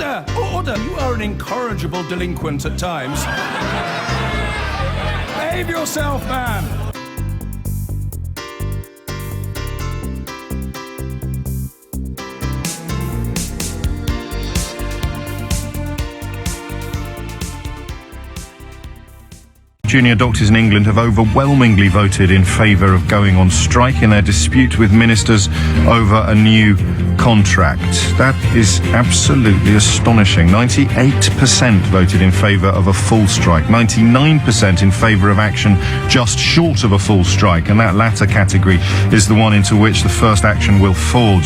Order! Order! You are an incorrigible delinquent at times. Behave yourself, man! Junior doctors in England have overwhelmingly voted in favour of going on strike in their dispute with ministers over a new contract. That is absolutely astonishing. 98% voted in favour of a full strike, 99% in favour of action just short of a full strike, and that latter category is the one into which the first action will fall,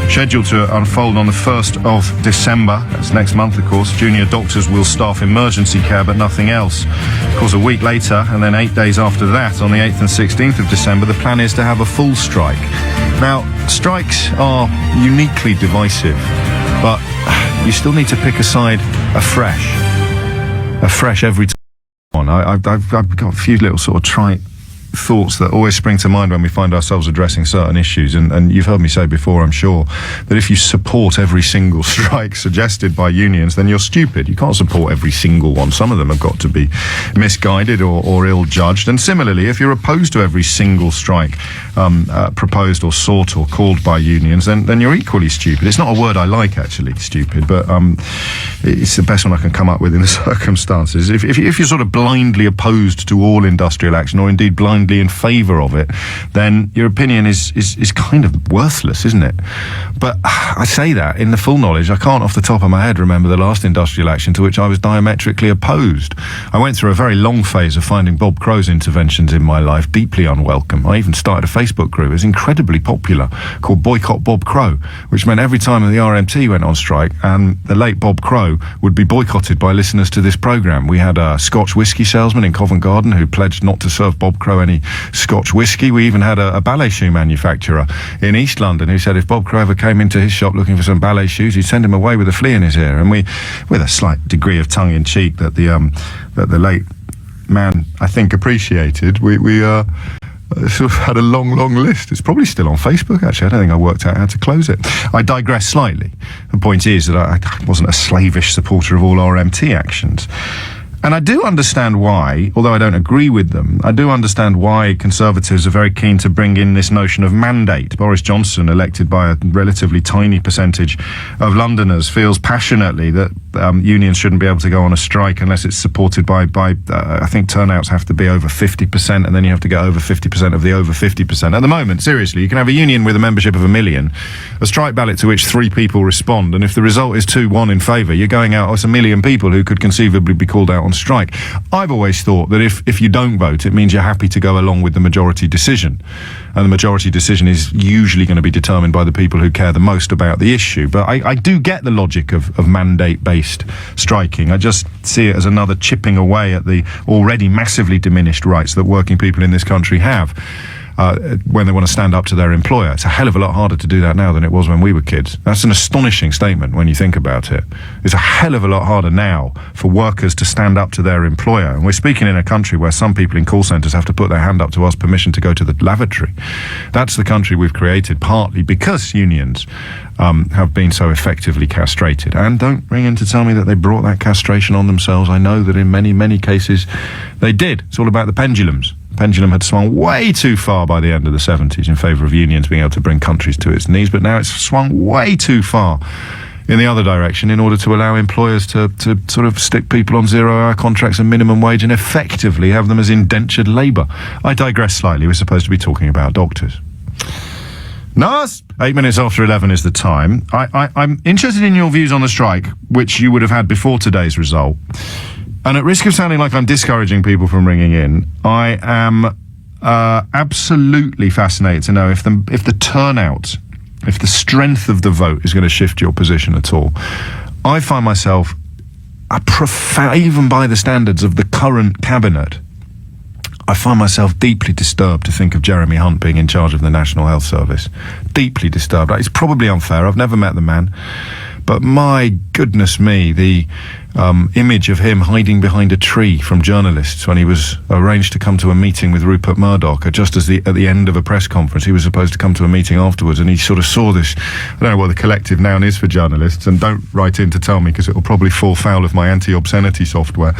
scheduled to unfold on the 1st of December. That's next month, of course. Junior doctors will staff emergency care, but nothing else. Of course, a week later, and then 8 days after that, on the 8th and 16th of December, the plan is to have a full strike. Now, strikes are uniquely divisive, but you still need to pick a side afresh every time. I've got a few little sort of trite thoughts that always spring to mind when we find ourselves addressing certain issues, and you've heard me say before, I'm sure, that if you support every single strike suggested by unions, then you're stupid. You can't support every single one. Some of them have got to be misguided or ill-judged, and similarly, if you're opposed to every single strike proposed or sought or called by unions, then you're equally stupid. It's not a word I like, actually, stupid, but it's the best one I can come up with in the circumstances. If you're sort of blindly opposed to all industrial action, or indeed blindly in favour of it, then your opinion is kind of worthless, isn't it? But I say that in the full knowledge I can't off the top of my head remember the last industrial action to which I was diametrically opposed. I went through a very long phase of finding Bob Crow's interventions in my life deeply unwelcome. I even started a Facebook group. It was incredibly popular, called Boycott Bob Crow, which meant every time the RMT went on strike, and the late Bob Crow would be boycotted by listeners to this programme. We had a Scotch whisky salesman in Covent Garden who pledged not to serve Bob Crow any Scotch whisky. We even had a ballet shoe manufacturer in East London who said if Bob Crow ever came into his shop looking for some ballet shoes, he'd send him away with a flea in his ear. And we, with a slight degree of tongue-in-cheek that the late man, I think, appreciated, we sort of had a long list. It's probably still on Facebook, actually. I don't think I worked out how to close it. I digress slightly. The point is that I wasn't a slavish supporter of all RMT actions. And I do understand why, although I don't agree with them, I do understand why Conservatives are very keen to bring in this notion of mandate. Boris Johnson, elected by a relatively tiny percentage of Londoners, feels passionately that unions shouldn't be able to go on a strike unless it's supported by I think turnouts have to be over 50%, and then you have to get over 50% of the over 50%. At the moment, seriously, you can have a union with a membership of 1 million, a strike ballot to which 3 people respond, and if the result is 2-1 in favour, you're going out, it's 1 million people who could conceivably be called out on strike. I've always thought that if you don't vote, it means you're happy to go along with the majority decision, and the majority decision is usually going to be determined by the people who care the most about the issue. But I do get the logic of mandate-based striking. I just see it as another chipping away at the already massively diminished rights that working people in this country have when they want to stand up to their employer. It's a hell of a lot harder to do that now than it was when we were kids. That's an astonishing statement when you think about it. It's a hell of a lot harder now for workers to stand up to their employer. And we're speaking in a country where some people in call centres have to put their hand up to ask permission to go to the lavatory. That's the country we've created, partly because unions have been so effectively castrated. And don't ring in to tell me that they brought that castration on themselves. I know that in many cases they did. It's all about the pendulums. Pendulum had swung way too far by the end of the 70s in favour of unions being able to bring countries to its knees, but now it's swung way too far in the other direction in order to allow employers to sort of stick people on 0-hour contracts and minimum wage and effectively have them as indentured labour. I digress slightly. We're supposed to be talking about doctors. Nas, 8 minutes after 11 is the time. I'm interested in your views on the strike, which you would have had before today's result. And at risk of sounding like I'm discouraging people from ringing in, I am absolutely fascinated to know if the turnout, if the strength of the vote is going to shift your position at all. I find myself, even by the standards of the current cabinet, I find myself deeply disturbed to think of Jeremy Hunt being in charge of the National Health Service. Deeply disturbed. It's probably unfair. I've never met the man. But my goodness me, the image of him hiding behind a tree from journalists when he was arranged to come to a meeting with Rupert Murdoch, just as at the end of a press conference. He was supposed to come to a meeting afterwards, and he sort of saw this. I don't know what the collective noun is for journalists, and don't write in to tell me, because it will probably fall foul of my anti-obscenity software.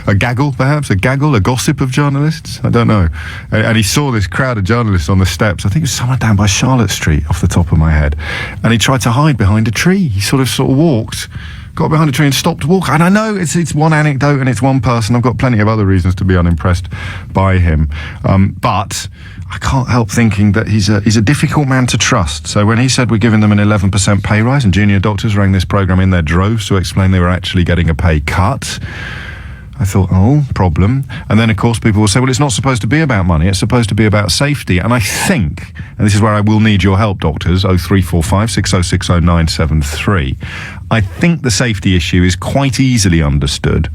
A gaggle, perhaps? A gossip of journalists? I don't know. And he saw this crowd of journalists on the steps. I think it was somewhere down by Charlotte Street, off the top of my head. And he tried to hide behind a tree. He sort of walked, got behind a tree and stopped walking. And I know it's one anecdote and it's one person. I've got plenty of other reasons to be unimpressed by him. But I can't help thinking that he's a difficult man to trust. So when he said we're giving them an 11% pay rise, and junior doctors rang this programme in their droves to explain they were actually getting a pay cut, I thought, oh, problem. And then, of course, people will say, well, it's not supposed to be about money. It's supposed to be about safety. And I think, and this is where I will need your help, doctors, 0345 6060 973, I think the safety issue is quite easily understood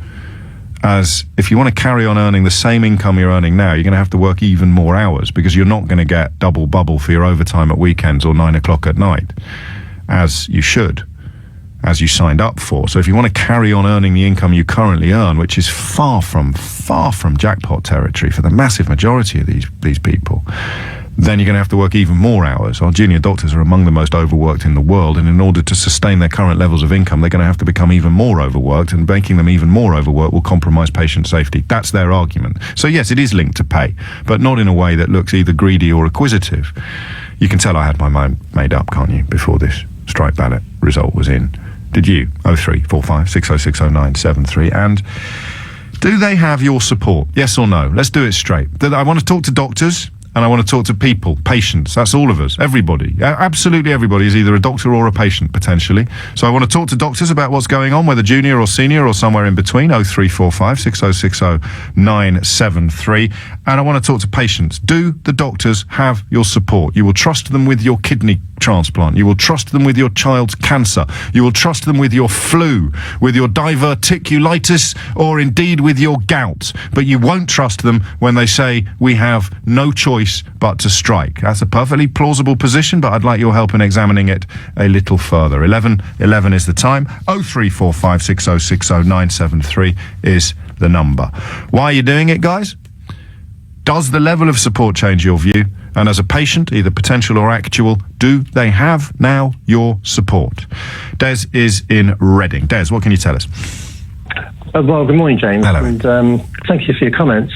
as if you want to carry on earning the same income you're earning now, you're going to have to work even more hours, because you're not going to get double bubble for your overtime at weekends or 9 o'clock at night, as you should, as you signed up for. So if you want to carry on earning the income you currently earn, which is far from jackpot territory for the massive majority of these people, then you're going to have to work even more hours. Our junior doctors are among the most overworked in the world, and in order to sustain their current levels of income, they're going to have to become even more overworked, and making them even more overworked will compromise patient safety. That's their argument. So yes, it is linked to pay, but not in a way that looks either greedy or acquisitive. You can tell I had my mind made up, can't you, before this strike ballot result was in. Did you? 0345 6060 973. And do they have your support? Yes or no? Let's do it straight. I want to talk to doctors, and I want to talk to people, patients. That's all of us, everybody. Absolutely everybody is either a doctor or a patient, potentially. So I want to talk to doctors about what's going on, whether junior or senior or somewhere in between, 0345 6060 973. And I want to talk to patients. Do the doctors have your support? You will trust them with your kidney transplant. You will trust them with your child's cancer. You will trust them with your flu, with your diverticulitis, or indeed with your gout. But you won't trust them when they say we have no choice but to strike. That's a perfectly plausible position, but I'd like your help in examining it a little further. 11 is the time. 0345 6060 973 is the number. Why are you doing it, guys? Does the level of support change your view? And as a patient, either potential or actual, do they have now your support? Des is in Reading. Des, what can you tell us? Well, good morning, James. Hello. And thank you for your comments.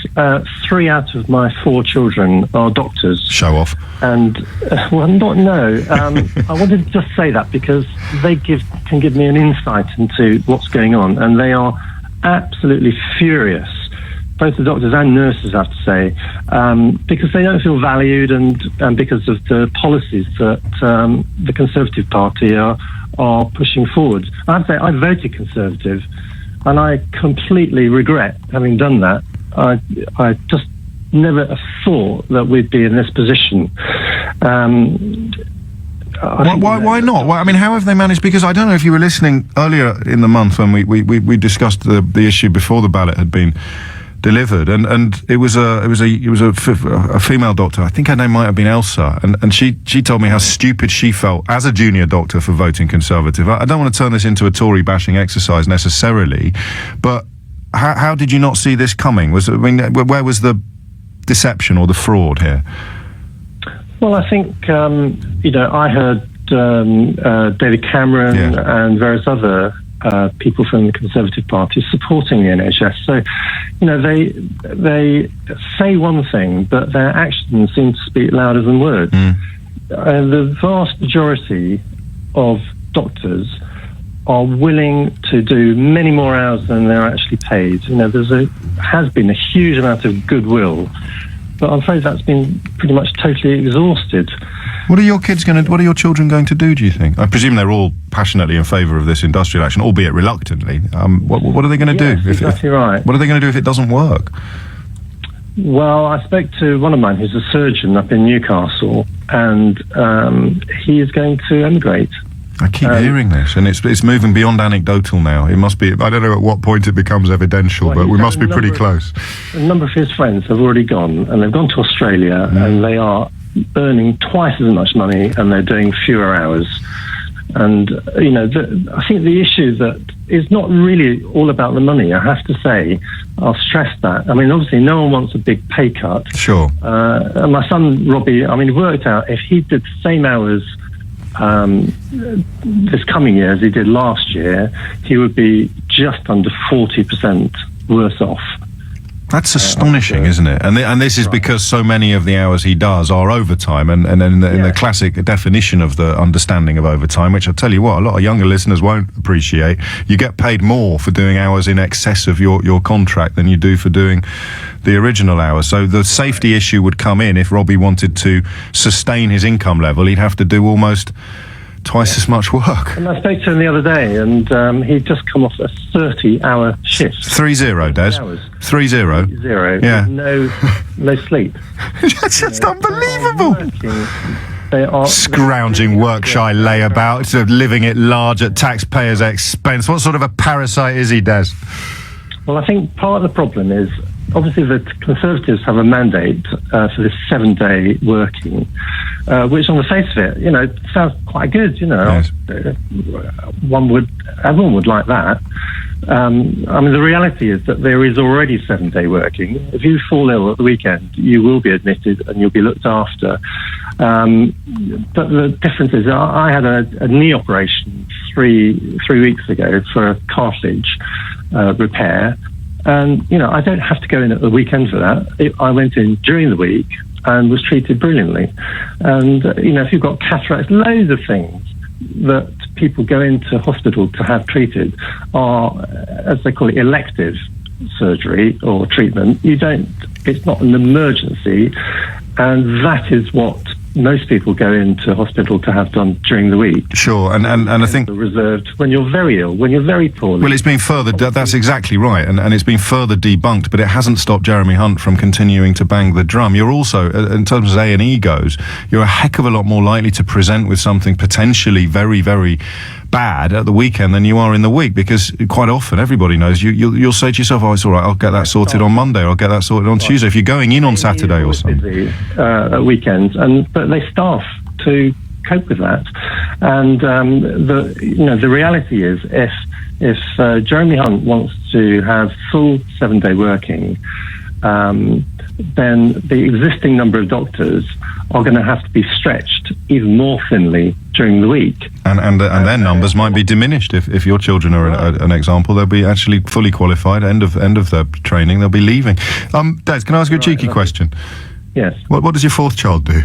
3 out of my 4 children are doctors. Show off. And, I wanted to just say that because they can give me an insight into what's going on, and they are absolutely furious, both the doctors and nurses, I have to say, because they don't feel valued, and because of the policies that the Conservative Party are pushing forward. I have to say, I voted Conservative, and I completely regret having done that. I just never thought that we'd be in this position. Why not? Well, I mean, how have they managed? Because I don't know if you were listening earlier in the month when we discussed the issue before the ballot had been delivered, and it was a female doctor. I think her name might have been Elsa, and she told me how stupid she felt as a junior doctor for voting Conservative. I don't want to turn this into a Tory bashing exercise necessarily, but how did you not see this coming? Where was the deception or the fraud here? Well, I think I heard David Cameron and various other people from the Conservative Party supporting the NHS. So, they say one thing, but their actions seem to speak louder than words. The vast majority of doctors are willing to do many more hours than they're actually paid. Has been a huge amount of goodwill, but I'm afraid that's been pretty much totally exhausted. What are your children going to do, do you think? I presume they're all passionately in favour of this industrial action, albeit reluctantly. What are they going to do? Exactly right. What are they going to do if it doesn't work? Well, I spoke to one of mine who's a surgeon up in Newcastle, and he is going to emigrate. I keep hearing this, and it's moving beyond anecdotal now. It must be, I don't know at what point it becomes evidential, but we must be pretty close. A number of his friends have already gone, and they've gone to Australia, and they are earning twice as much money, and they're doing fewer hours. And, I think the issue that is not really all about the money, I have to say. I'll stress that. I mean, obviously, no one wants a big pay cut. Sure. And my son, Robbie, he worked out if he did the same hours this coming year as he did last year, he would be just under 40% worse off. That's astonishing, isn't it? And this is because so many of the hours he does are overtime, and in the classic definition of the understanding of overtime, which I'll tell you what, a lot of younger listeners won't appreciate, you get paid more for doing hours in excess of your contract than you do for doing the original hours. So the safety issue would come in if Robbie wanted to sustain his income level. He'd have to do almost twice as much work. And I spoke to him the other day, and he'd just come off a 30-hour shift. 30, Des. 30. 0. Yeah. No sleep. That's just unbelievable. They are scrounging work-shy layabout, sort of living it large at taxpayers' expense. What sort of a parasite is he, Des? Well, I think part of the problem is, obviously, the Conservatives have a mandate for this 7-day working, which on the face of it, sounds quite good, Yes. Everyone would like that. The reality is that there is already 7-day working. If you fall ill at the weekend, you will be admitted and you'll be looked after. But the difference is, I had a knee operation three weeks ago for a cartilage repair. And, I don't have to go in at the weekend for that. I went in during the week and was treated brilliantly. And, if you've got cataracts, loads of things that people go into hospital to have treated are, as they call it, elective surgery or treatment. It's not an emergency. And that is what most people go into hospital to have done during the week. Sure, and I think reserved when you're very ill, when you're very poorly. Well, it's been further. That's exactly right, and it's been further debunked. But it hasn't stopped Jeremy Hunt from continuing to bang the drum. You're also, in terms of A&E goes, you're a heck of a lot more likely to present with something potentially very, very bad at the weekend than you are in the week, because quite often everybody knows you'll say to yourself, "Oh, it's all right. I'll get that sorted on Monday. Or I'll get that sorted on Tuesday." If you're going in on Saturday or something, busy, at weekends, but they staff to cope with that. And the reality is, if Jeremy Hunt wants to have full 7-day working, then the existing number of doctors are going to have to be stretched even more thinly during the week. And their numbers might be diminished. If your children are an example, they'll be actually fully qualified. End of their training, they'll be leaving. Des, can I ask you a cheeky question? Yes. What does your fourth child do?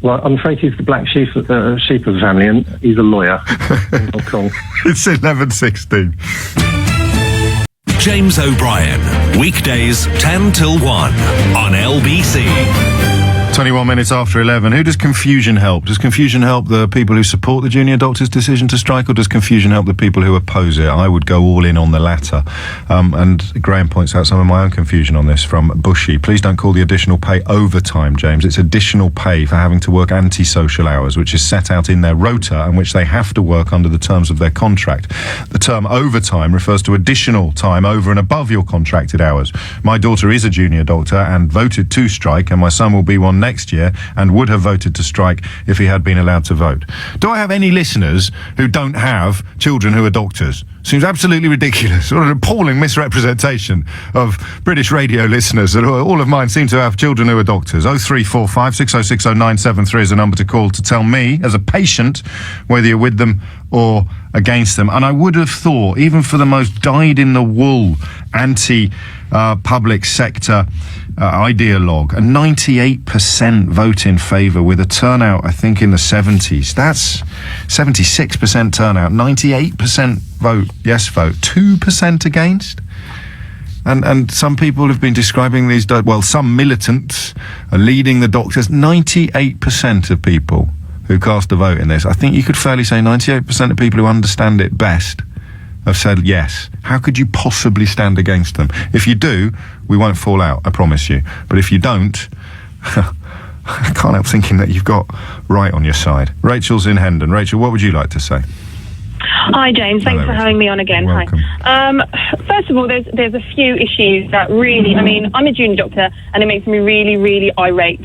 Well, I'm afraid he's the black sheep of the family, and he's a lawyer in Hong Kong. It's 11:16. James O'Brien, weekdays 10 till 1 on LBC. 21 minutes after 11. Who does confusion help? Does confusion help the people who support the junior doctors' decision to strike, or does confusion help the people who oppose it? I would go all in on the latter. And Graham points out some of my own confusion on this from Bushy. Please don't call the additional pay overtime, James. It's additional pay for having to work antisocial hours, which is set out in their rota and which they have to work under the terms of their contract. The term overtime refers to additional time over and above your contracted hours. My daughter is a junior doctor and voted to strike, and my son will be one next year and would have voted to strike if he had been allowed to vote. Do I have any listeners who don't have children who are doctors? Seems absolutely ridiculous. What an appalling misrepresentation of British radio listeners. That all of mine seem to have children who are doctors. 0345 6060 973 is a number to call to tell me, as a patient, whether you're with them or against them. And I would have thought, even for the most dyed-in-the-wool anti-public sector ideologue, a 98% vote in favour with a turnout, I think, in the 70s. That's 76% turnout, 98% yes vote, 2% against. And some people have been describing these, some militants are leading the doctors. 98% of people who cast a vote in this, I think you could fairly say 98% of people who understand it best have said yes. How could you possibly stand against them? If you do, we won't fall out, I promise you. But if you don't, I can't help thinking that you've got right on your side. Rachel's in Hendon. Rachel, what would you like to say? Hi, James. Thanks for having me on again. Welcome. Hi. First of all, there's a few issues that really, I'm a junior doctor, and it makes me really, really irate.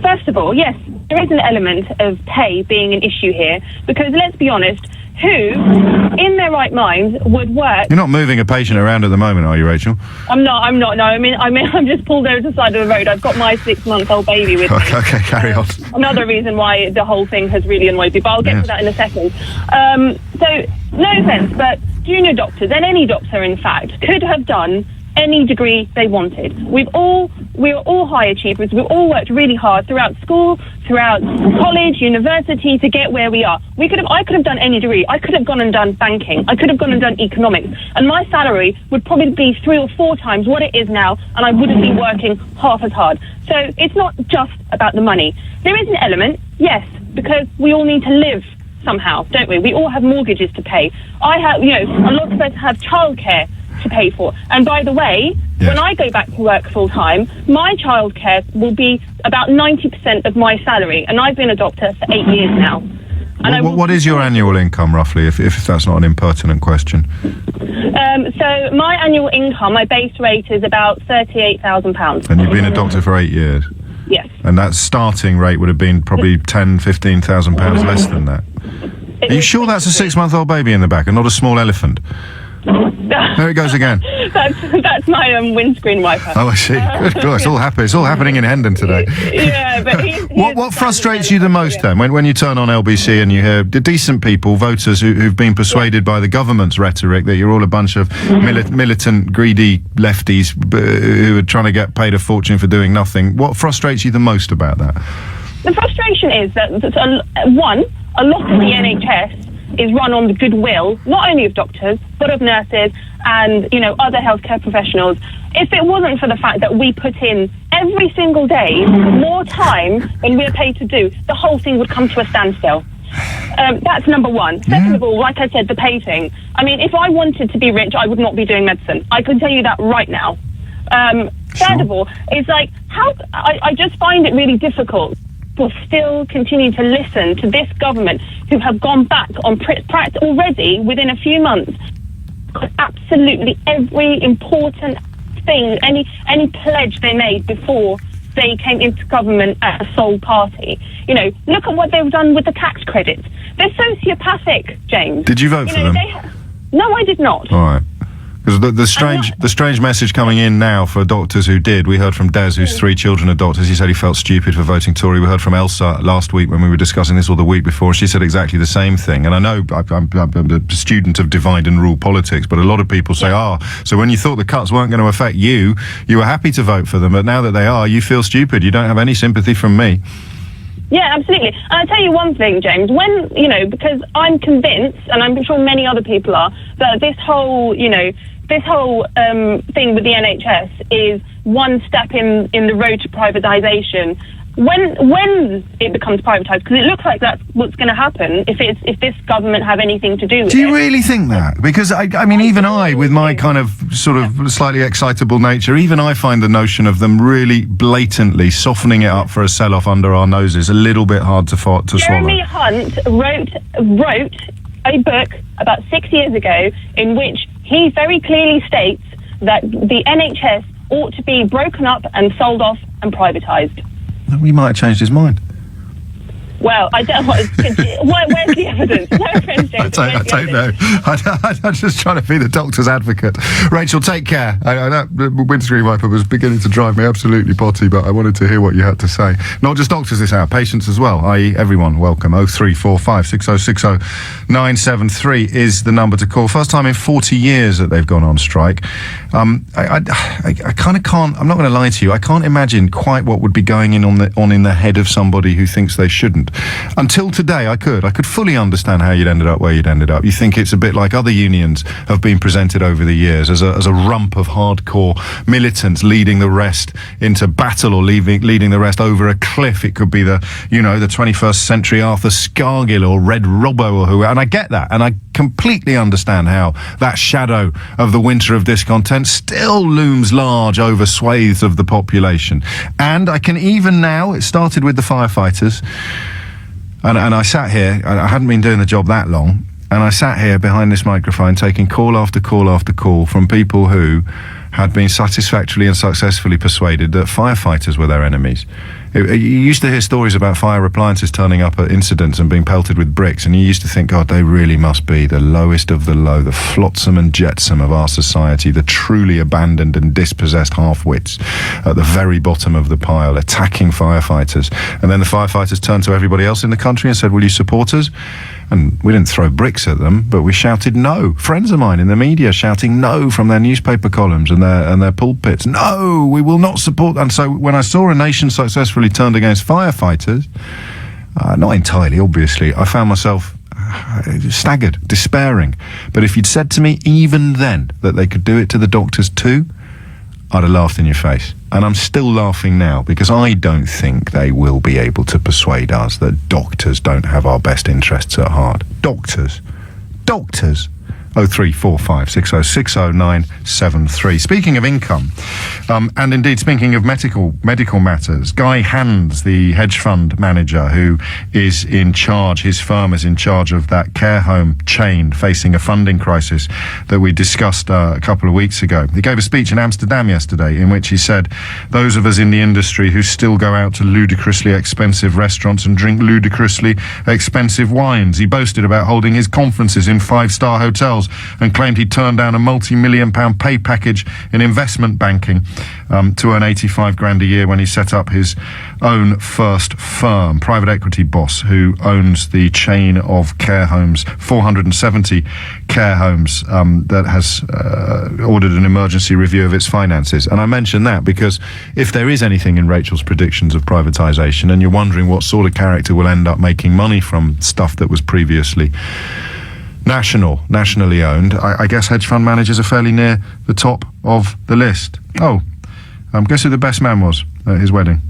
First of all, yes, there is an element of pay being an issue here, because let's be honest, who in their right mind would work? You're not moving a patient around at the moment, are you, Rachel? I'm not. No, I mean, I'm just pulled over to the side of the road. I've got my 6-month-old baby with me. Okay, carry on. Another reason why the whole thing has really annoyed me, but I'll get to that in a second. So, no offence, but junior doctors, and any doctor, in fact, could have done any degree they wanted. We were all high achievers. We've all worked really hard throughout school, throughout college, university, to get where we are. I could have done any degree. I could have gone and done banking. I could have gone and done economics. And my salary would probably be 3 or 4 times what it is now, and I wouldn't be working half as hard. So it's not just about the money. There is an element, yes, because we all need to live somehow, don't we? We all have mortgages to pay. A lot of us have childcare to pay for. And by the way, when I go back to work full time, my childcare will be about 90% of my salary, and I've been a doctor for 8 years now. And what is your annual income, roughly, if that's not an impertinent question? So my annual income, my base rate is about £38,000. And you've been a doctor for 8 years? Yes. And that starting rate would have been probably £10,000-15,000 less than that. Are you sure that's a 6-month-old baby in the back and not a small elephant? There it goes again. That's my windscreen wiper. Oh, I see. Good God, it's all happening in Hendon today. Yeah, but what frustrates you the most then, when you turn on LBC and you hear the decent people, voters who've been persuaded by the government's rhetoric that you're all a bunch of militant, greedy lefties who are trying to get paid a fortune for doing nothing? What frustrates you the most about that? The frustration is that a lot of the NHS is run on the goodwill, not only of doctors, but of nurses and, other healthcare professionals. If it wasn't for the fact that we put in every single day more time than we're paid to do, the whole thing would come to a standstill. That's number one. Second of all, like I said, the pay thing. I mean, if I wanted to be rich, I would not be doing medicine. I can tell you that right now. Third of all, it's like, I just find it really difficult will still continue to listen to this government, who have gone back on practice already within a few months. Absolutely every important thing, any pledge they made before they came into government as a sole party. Look at what they've done with the tax credits. They're sociopathic, James. Did you vote for them? No, I did not. All right. Because the strange message coming in now for doctors who did. We heard from Des, whose 3 children are doctors. He said he felt stupid for voting Tory. We heard from Elsa last week when we were discussing this, or the week before. She said exactly the same thing. And I know I'm a student of divide and rule politics, but a lot of people say, so when you thought the cuts weren't going to affect you, you were happy to vote for them. But now that they are, you feel stupid. You don't have any sympathy from me. Yeah, absolutely. And I'll tell you one thing, James, because I'm convinced, and I'm sure many other people are, that this whole thing with the NHS is one step in the road to privatisation. When it becomes privatised, because it looks like that's what's going to happen if this government have anything to do with it. Do you really think that? Because I mean, even I, with my kind of sort of slightly excitable nature, even I find the notion of them really blatantly softening it up for a sell-off under our noses a little bit hard to swallow. Jeremy Hunt wrote a book about 6 years ago in which he very clearly states that the NHS ought to be broken up and sold off and privatised. He might have changed his mind. Well, I don't know. Where's the evidence? No offense, James. I don't know. I'm just trying to be the doctor's advocate. Rachel, take care. That windscreen wiper was beginning to drive me absolutely potty, but I wanted to hear what you had to say. Not just doctors this hour, patients as well, i.e. everyone, welcome. 0345 6060 973 is the number to call. First time in 40 years that they've gone on strike. I kind of can't, I'm not going to lie to you, I can't imagine quite what would be going in the head of somebody who thinks they shouldn't. Until today, I could fully understand how you'd ended up where you'd ended up. You think it's a bit like other unions have been presented over the years as a rump of hardcore militants leading the rest into battle or leading the rest over a cliff. It could be the 21st century Arthur Scargill or Red Robbo or who. And I get that, and I completely understand how that shadow of the winter of discontent still looms large over swathes of the population. And I can even now, it started with the firefighters. And I sat here, I hadn't been doing the job that long, and I sat here behind this microphone taking call after call after call from people who had been satisfactorily and successfully persuaded that firefighters were their enemies. You used to hear stories about fire appliances turning up at incidents and being pelted with bricks, and you used to think, God, they really must be the lowest of the low, the flotsam and jetsam of our society, the truly abandoned and dispossessed half-wits at the very bottom of the pile, attacking firefighters. And then the firefighters turned to everybody else in the country and said, will you support us? And we didn't throw bricks at them, but we shouted no. Friends of mine in the media shouting no from their newspaper columns and their pulpits. No, we will not support. And so when I saw a nation successfully turned against firefighters, not entirely, obviously, I found myself staggered, despairing. But if you'd said to me even then that they could do it to the doctors too, I'd have laughed in your face. And I'm still laughing now because I don't think they will be able to persuade us that doctors don't have our best interests at heart. Doctors. 0345 60 60973. Speaking of income, and indeed speaking of medical matters, Guy Hands, the hedge fund manager who is in charge, his firm is in charge of that care home chain facing a funding crisis that we discussed a couple of weeks ago. He gave a speech in Amsterdam yesterday in which he said, those of us in the industry who still go out to ludicrously expensive restaurants and drink ludicrously expensive wines. He boasted about holding his conferences in 5-star hotels and claimed he turned down a multi-million pound pay package in investment banking to earn 85 grand a year when he set up his own first firm. Private equity boss who owns the chain of care homes, 470 care homes, that has ordered an emergency review of its finances. And I mention that because if there is anything in Rachel's predictions of privatisation and you're wondering what sort of character will end up making money from stuff that was previously nationally owned, I guess hedge fund managers are fairly near the top of the list. Guess who the best man was at his wedding?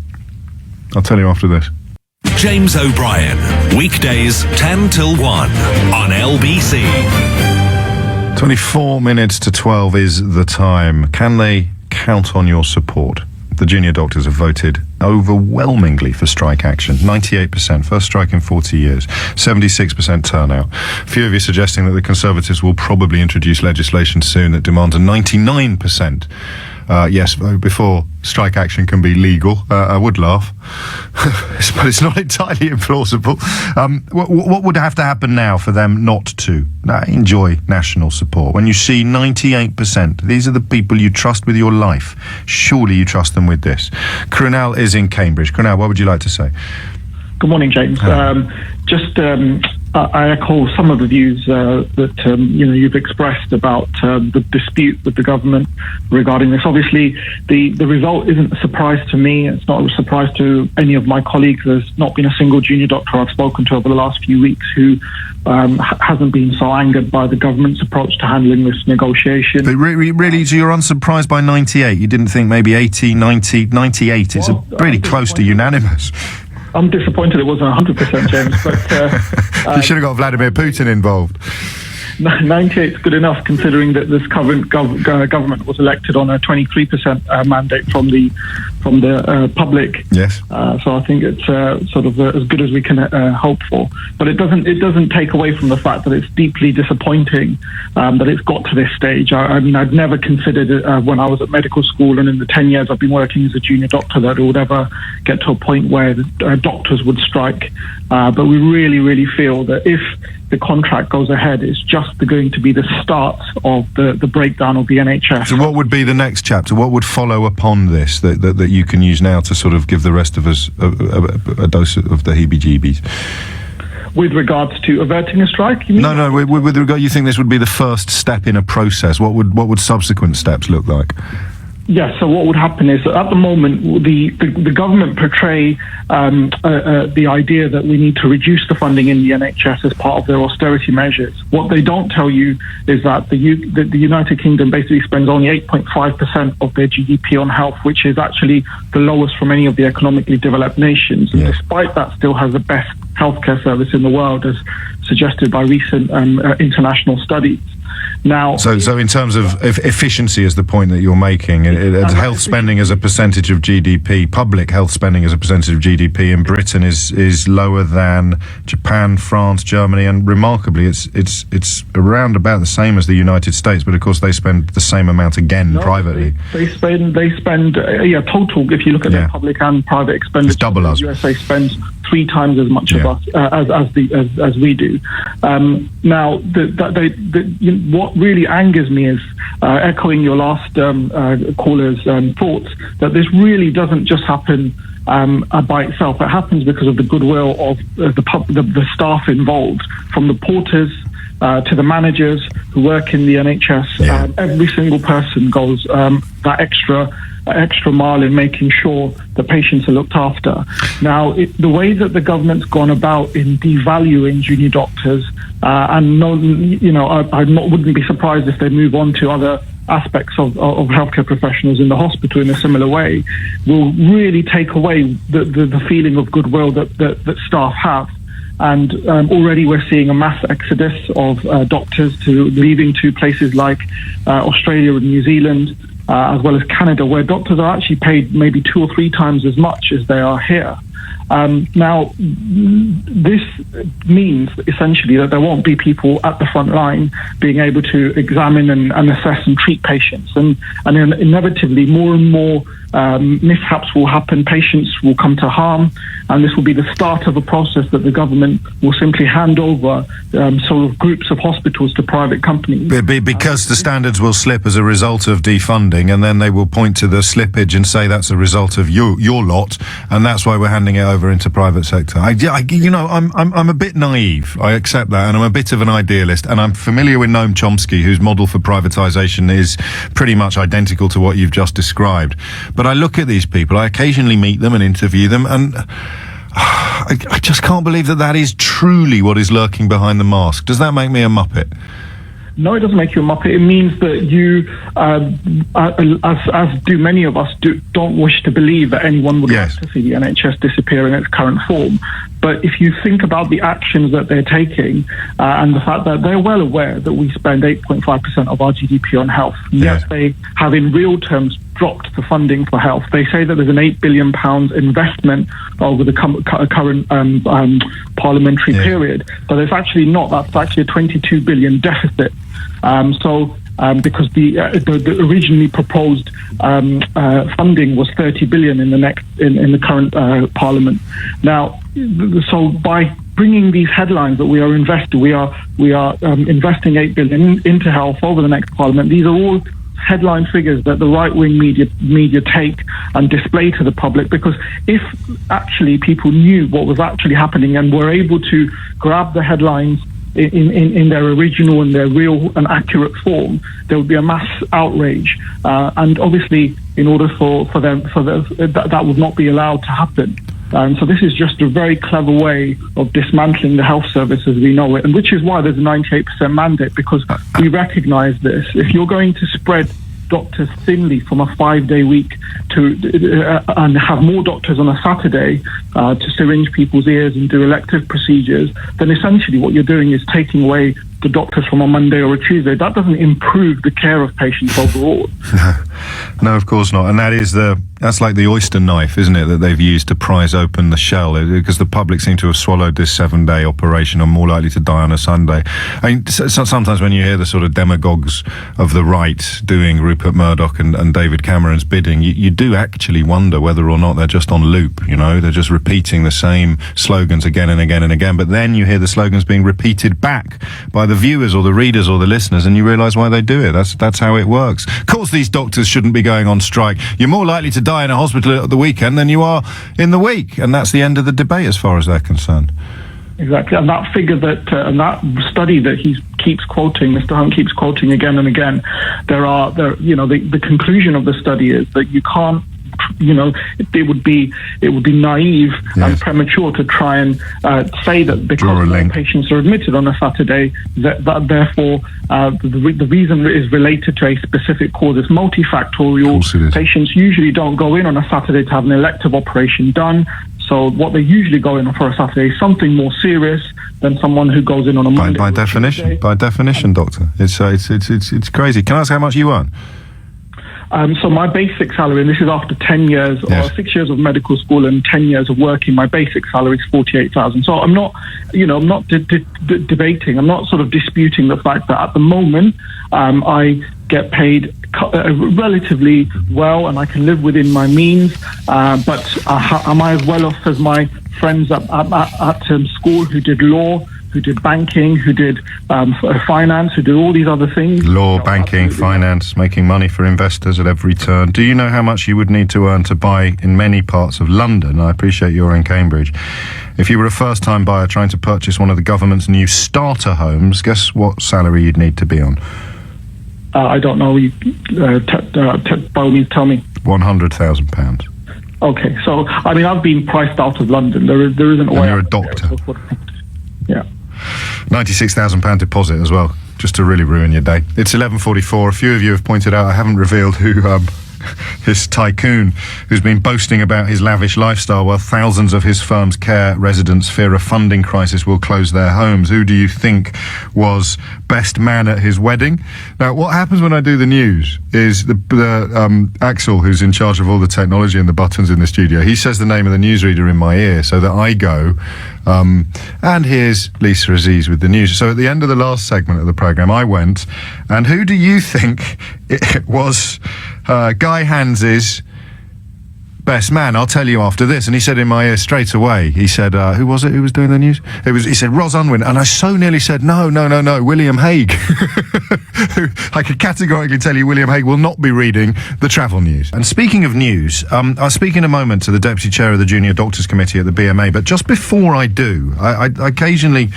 I'll tell you after this. James O'Brien, weekdays 10 till 1 on LBC. 24 minutes to 12 is the time. Can they count on your support? The junior doctors have voted overwhelmingly for strike action. 98%, first strike in 40 years. 76% turnout. A few of you suggesting that the Conservatives will probably introduce legislation soon that demands a 99% yes vote before strike action can be legal. I would laugh, but it's not entirely implausible. What would have to happen now for them not to enjoy national support? When you see 98%, these are the people you trust with your life. Surely you trust them with this. Krunal is in Cambridge. Krunal, what would you like to say? Good morning, James. I echo some of the views that you've expressed about the dispute with the government regarding this. Obviously, the result isn't a surprise to me. It's not a surprise to any of my colleagues. There's not been a single junior doctor I've spoken to over the last few weeks who hasn't been so angered by the government's approach to handling this negotiation. But really, so you're unsurprised by 98? You didn't think maybe 80, 90, 98? It's really close to unanimous. I'm disappointed it wasn't 100%, James, but you should have got Vladimir Putin involved. 98 is good enough, considering that this current government was elected on a 23% mandate from the public. Yes. So I think it's sort of as good as we can hope for. But it doesn't take away from the fact that it's deeply disappointing that it's got to this stage. I mean, I'd never considered it when I was at medical school, and in the 10 years I've been working as a junior doctor, that it would ever get to a point where doctors would strike. But we really, really feel that if the contract goes ahead, it's just going to be the start of the breakdown of the NHS. So what would be the next chapter? What would follow upon this that you can use now to sort of give the rest of us a dose of the heebie-jeebies? With regards to averting a strike, you mean? No. With regard, you think this would be the first step in a process? What would subsequent steps look like? Yes, so what would happen is that at the moment the government portray the idea that we need to reduce the funding in the NHS as part of their austerity measures. What they don't tell you is that the United Kingdom basically spends only 8.5% of their GDP on health, which is actually the lowest from any of the economically developed nations. And yes. Despite that, still has the best healthcare service in the world, as suggested by recent international studies. Now, so in terms of efficiency is the point that you're making. Health spending as a percentage of GDP, public health spending as a percentage of GDP in Britain is lower than Japan, France, Germany, and remarkably, it's around about the same as the United States. But of course, they spend the same amount again privately. They spend total. If you look at their public and private expenditure, it's double us. The USA spends 3 times as much of us as we do. Now, what really angers me is echoing your last caller's thoughts, that this really doesn't just happen by itself. It happens because of the goodwill of the staff involved, from the porters to the managers who work in the NHS. Every single person goes that extra mile in making sure the patients are looked after. Now, the way that the government's gone about in devaluing junior doctors, I wouldn't be surprised if they move on to other aspects of healthcare professionals in the hospital in a similar way, will really take away the feeling of goodwill that staff have. And already we're seeing a mass exodus of doctors leaving to places like Australia and New Zealand, as well as Canada, where doctors are actually paid maybe 2 or 3 times as much as they are here. Now, this means essentially that there won't be people at the front line being able to examine and assess and treat patients. And inevitably, more and more mishaps will happen, patients will come to harm, and this will be the start of a process that the government will simply hand over sort of groups of hospitals to private companies. Because the standards will slip as a result of defunding, and then they will point to the slippage and say that's a result of your lot, and that's why we're handing it over into private sector. I'm a bit naive, I accept that, and I'm a bit of an idealist, and I'm familiar with Noam Chomsky, whose model for privatisation is pretty much identical to what you've just described. But I look at these people, I occasionally meet them and interview them, and I just can't believe that is truly what is lurking behind the mask. Does that make me a muppet? No, it doesn't make you a muppet. It means that you, as do many of us, don't wish to believe that anyone would like to see the NHS disappear in its current form. But if you think about the actions that they're taking, and the fact that they're well aware that we spend 8.5% of our GDP on health, yes, they have in real terms dropped the funding for health. They say that there's an £8 billion because over the current parliamentary period, but it's actually not. That's actually a 22 billion deficit. Because the originally proposed funding was 30 billion in the current parliament. Now, so by bringing these headlines that we are investing 8 billion into health over the next parliament, these are all headline figures that the right-wing media take and display to the public, because if actually people knew what was actually happening and were able to grab the headlines in their original and their real and accurate form, there would be a mass outrage, and obviously in order for that would not be allowed to happen. So this is just a very clever way of dismantling the health service as we know it, and which is why there's a 98% mandate, because we recognise this. If you're going to spread doctors thinly from a 5-day week and have more doctors on a Saturday to syringe people's ears and do elective procedures, then essentially what you're doing is taking away the doctors from a Monday or a Tuesday. That doesn't improve the care of patients overall. No, of course not. And that's like the oyster knife, isn't it, that they've used to prise open the shell, because the public seem to have swallowed this 7-day operation, or more likely to die on a Sunday. I mean, sometimes when you hear the sort of demagogues of the right doing Rupert Murdoch and David Cameron's bidding, you do actually wonder whether or not they're just on loop, they're just repeating the same slogans again and again and again. But then you hear the slogans being repeated back by the viewers or the readers or the listeners, and you realise why they do it. That's how it works. Of course, these doctors shouldn't be going on strike. You're more likely to die in a hospital at the weekend than you are in the week, and that's the end of the debate as far as they're concerned. Exactly, and that figure and that study that he keeps quoting, Mr. Hunt keeps quoting again and again, the conclusion of the study is that you can't. It would be naive and premature to try and say that because patients are admitted on a Saturday, that therefore the reason is related to a specific cause. It's multifactorial. Patients usually don't go in on a Saturday to have an elective operation done. So what they usually go in for a Saturday is something more serious than someone who goes in on a Monday. By definition, Doctor. It's crazy. Can I ask how much you earn? So my basic salary, and this is after 10 years or 6 years of medical school and 10 years of working, my basic salary is 48,000. So I'm not, I'm not debating. I'm not sort of disputing the fact that at the moment I get paid relatively well and I can live within my means. But am I as well off as my friends at school who did law, who did banking, who did finance, who did all these other things? Law, banking, finance, making money for investors at every turn. Do you know how much you would need to earn to buy in many parts of London? I appreciate you're in Cambridge. If you were a first-time buyer trying to purchase one of the government's new starter homes, guess what salary you'd need to be on? I don't know. By all means, tell me. £100,000. Okay, so I mean, I've been priced out of London. There isn't a way. And you're a doctor. Yeah. £96,000 deposit as well, just to really ruin your day. It's 11:44. A few of you have pointed out I haven't revealed who this tycoon who's been boasting about his lavish lifestyle while thousands of his firm's care residents fear a funding crisis will close their homes. Who do you think was best man at his wedding? Now, what happens when I do the news is the Axel, who's in charge of all the technology and the buttons in the studio, he says the name of the newsreader in my ear so that I go, and here's Lisa Aziz with the news. So at the end of the last segment of the programme, I went, and who do you think it was? Guy Hans's best man. I'll tell you after this. And he said in my ear straight away, he said, who was it who was doing the news? He said, Ros Unwin. And I so nearly said, no, William Hague. I could categorically tell you William Hague will not be reading the travel news. And speaking of news, I'll speak in a moment to the Deputy Chair of the Junior Doctors Committee at the BMA, but just before I do, I occasionally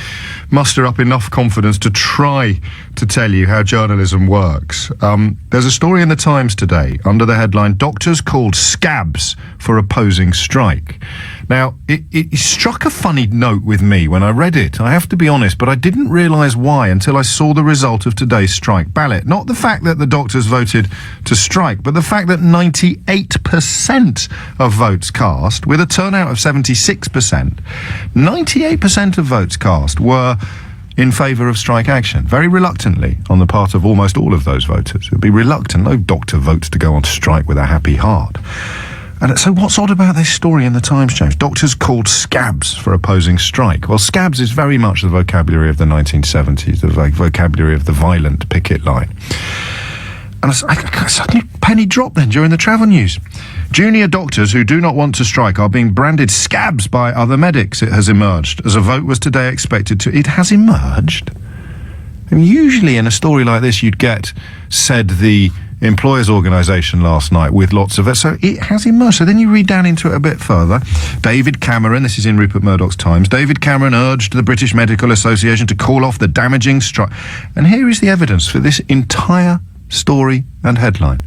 muster up enough confidence to try to tell you how journalism works. There's a story in the Times today under the headline, Doctors Called Scabs for Opposing Strike. Now, it struck a funny note with me when I read it, I have to be honest, but I didn't realise why until I saw the result of today's strike ballot. Not the fact that the doctors voted to strike, but the fact that 98% of votes cast, with a turnout of 76%, 98% of votes cast were in favour of strike action, very reluctantly on the part of almost all of those voters. It would be reluctant. No doctor votes to go on strike with a happy heart. And so what's odd about this story in the Times, James? Doctors called scabs for opposing strike. Well, scabs is very much the vocabulary of the 1970s, the vocabulary of the violent picket line. And I suddenly penny dropped then during the travel news. Junior doctors who do not want to strike are being branded scabs by other medics, it has emerged, as a vote was today expected to... It has emerged? And usually in a story like this you'd get, said the employers' organisation last night with lots of it. So it has emerged. So then you read down into it a bit further. David Cameron, this is in Rupert Murdoch's Times, David Cameron urged the British Medical Association to call off the damaging strike. And here is the evidence for this entire story and headline.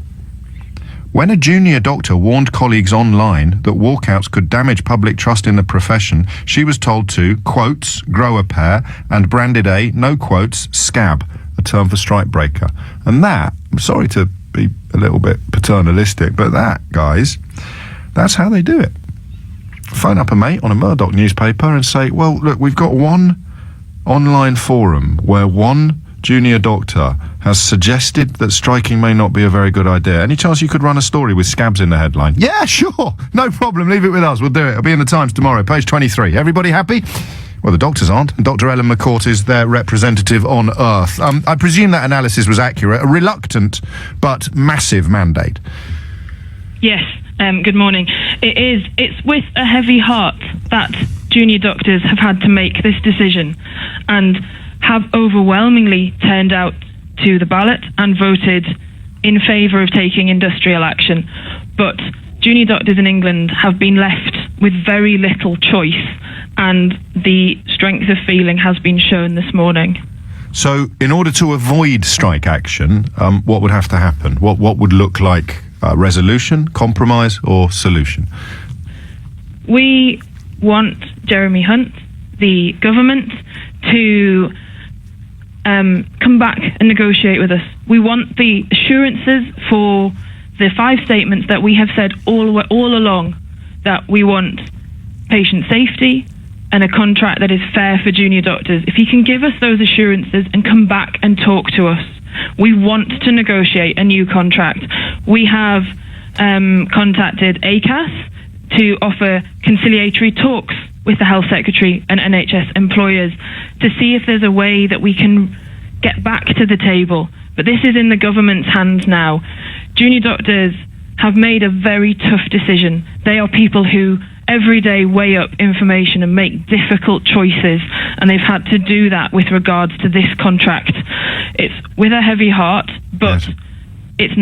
When a junior doctor warned colleagues online that walkouts could damage public trust in the profession, she was told to, quotes, grow a pair, and branded a, no quotes, scab, a term for strikebreaker. And that, I'm sorry to be a little bit paternalistic, but that, guys, that's how they do it. Phone up a mate on a Murdoch newspaper and say, well, look, we've got one online forum where one junior doctor has suggested that striking may not be a very good idea. Any chance you could run a story with scabs in the headline? Yeah, sure. No problem. Leave it with us. We'll do it. It'll be in the Times tomorrow, page 23. Everybody happy? Well, the doctors aren't. And Dr. Ellen McCourt is their representative on Earth. I presume that analysis was accurate. A reluctant but massive mandate. Yes. Good morning. It is. It's with a heavy heart that junior doctors have had to make this decision and have overwhelmingly turned out to the ballot and voted in favour of taking industrial action. But junior doctors in England have been left with very little choice, and the strength of feeling has been shown this morning. So in order to avoid strike action, what would have to happen? What would look like resolution, compromise or solution? We want Jeremy Hunt, the government, to come back and negotiate with us. We want the assurances for the 5 statements that we have said all along, that we want patient safety, and a contract that is fair for junior doctors. If he can give us those assurances and come back and talk to us, we want to negotiate a new contract. We have contacted ACAS to offer conciliatory talks with the Health Secretary and NHS employers to see if there's a way that we can get back to the table. But this is in the government's hands now. Junior doctors have made a very tough decision. They are people who every day weigh up information and make difficult choices, and they've had to do that with regards to this contract. It's with a heavy heart, but it's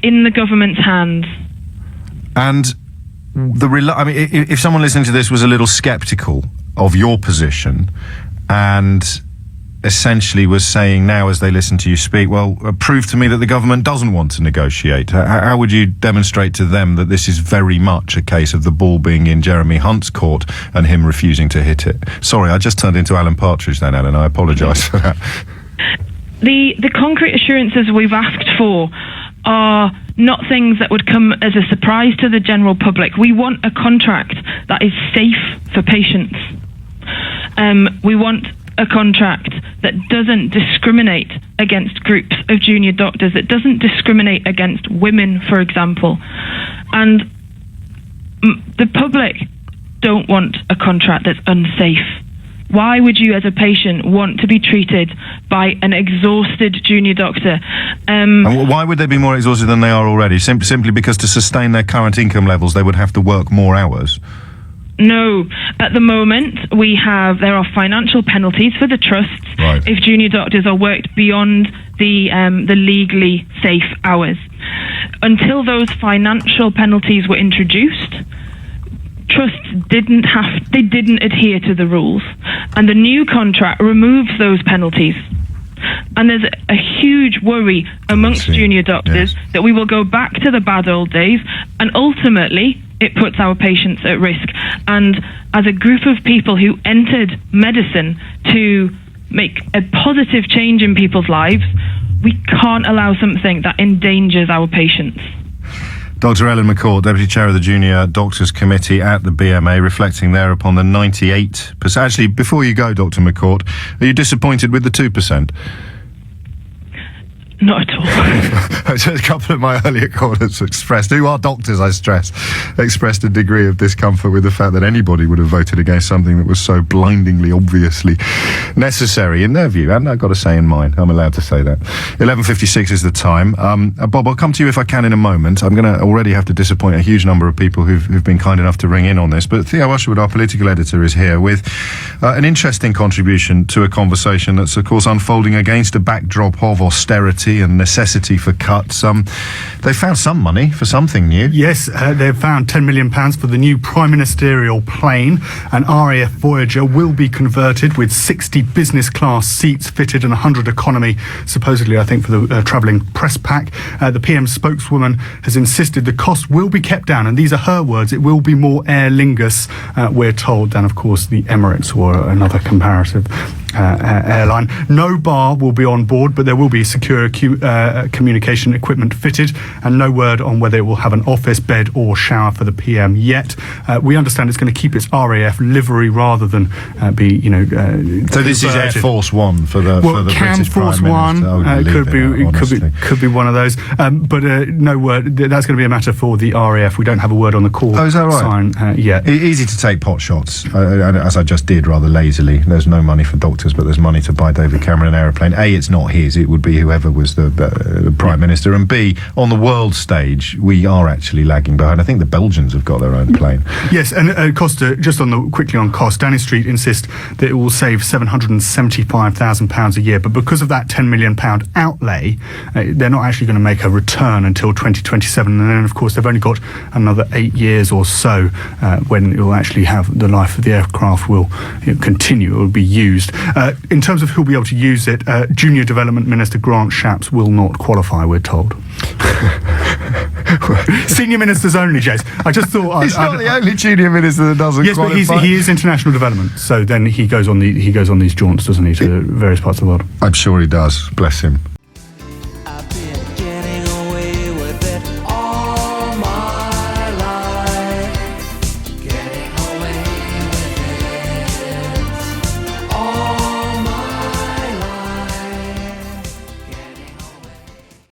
in the government's hands. And if someone listening to this was a little sceptical of your position and essentially was saying now as they listen to you speak, well, prove to me that the government doesn't want to negotiate. How would you demonstrate to them that this is very much a case of the ball being in Jeremy Hunt's court and him refusing to hit it? Sorry, I just turned into Alan Partridge then, Alan. I apologise for that. The concrete assurances we've asked for are not things that would come as a surprise to the general public. We want a contract that is safe for patients. We want a contract that doesn't discriminate against groups of junior doctors, that doesn't discriminate against women, for example. And the public don't want a contract that's unsafe. Why would you as a patient want to be treated by an exhausted junior doctor? And why would they be more exhausted than they are already? Simply because to sustain their current income levels they would have to work more hours? No. At the moment, there are financial penalties for the trusts if junior doctors are worked beyond the legally safe hours. Until those financial penalties were introduced, trusts didn't adhere to the rules, and the new contract removes those penalties. And there's a huge worry amongst junior doctors that we will go back to the bad old days, and ultimately it puts our patients at risk. And as a group of people who entered medicine to make a positive change in people's lives, we can't allow something that endangers our patients. Dr. Ellen McCourt, Deputy Chair of the Junior Doctors Committee at the BMA, reflecting there upon the 98%. Actually, before you go, Dr. McCourt, are you disappointed with the 2%? Not at all. A couple of my earlier callers expressed, who are doctors, I stress, expressed a degree of discomfort with the fact that anybody would have voted against something that was so blindingly, obviously necessary in their view. And I've got to say in mine. I'm allowed to say that. 11:56 is the time. Bob, I'll come to you if I can in a moment. I'm going to already have to disappoint a huge number of people who've been kind enough to ring in on this. But Theo Usherwood, our political editor, is here with an interesting contribution to a conversation that's, of course, unfolding against a backdrop of austerity and necessity for cuts. They found some money for something new. Yes, they've found £10 million for the new prime ministerial plane. An RAF Voyager will be converted with 60 business class seats fitted and 100 economy, supposedly, I think, for the travelling press pack. The PM spokeswoman has insisted the cost will be kept down, and these are her words, it will be more Aer Lingus, we're told, than, of course, the Emirates or another comparative airline. No bar will be on board, but there will be secure communication equipment fitted, and no word on whether it will have an office, bed or shower for the PM yet. We understand it's going to keep its RAF livery rather than be, so this is Air Force One for the Cam British Force Prime One could be one of those, but no word. That's going to be a matter for the RAF. We don't have a word on the call. Oh, is that right? Sign yet. Easy to take pot shots, as I just did rather lazily. There's no money for doctors, but there's money to buy David Cameron an aeroplane. A, it's not his, it would be whoever was the Prime Minister, and B, on the world stage we are actually lagging behind. I think the Belgians have got their own plane. Yes, and Costa, just quickly on cost, Downing Street insists that it will save £775,000 a year, but because of that £10 million outlay, they're not actually going to make a return until 2027, and then of course they've only got another 8 years or so when it will actually have the life of the aircraft will continue, it will be used. In terms of who'll be able to use it, Junior Development Minister Grant Shapps will not qualify, we're told. Senior ministers only, Jace. I just thought he's not the only junior minister that doesn't qualify. Yes, but he is international development, so then he goes on these jaunts, doesn't he, to various parts of the world. I'm sure he does. Bless him.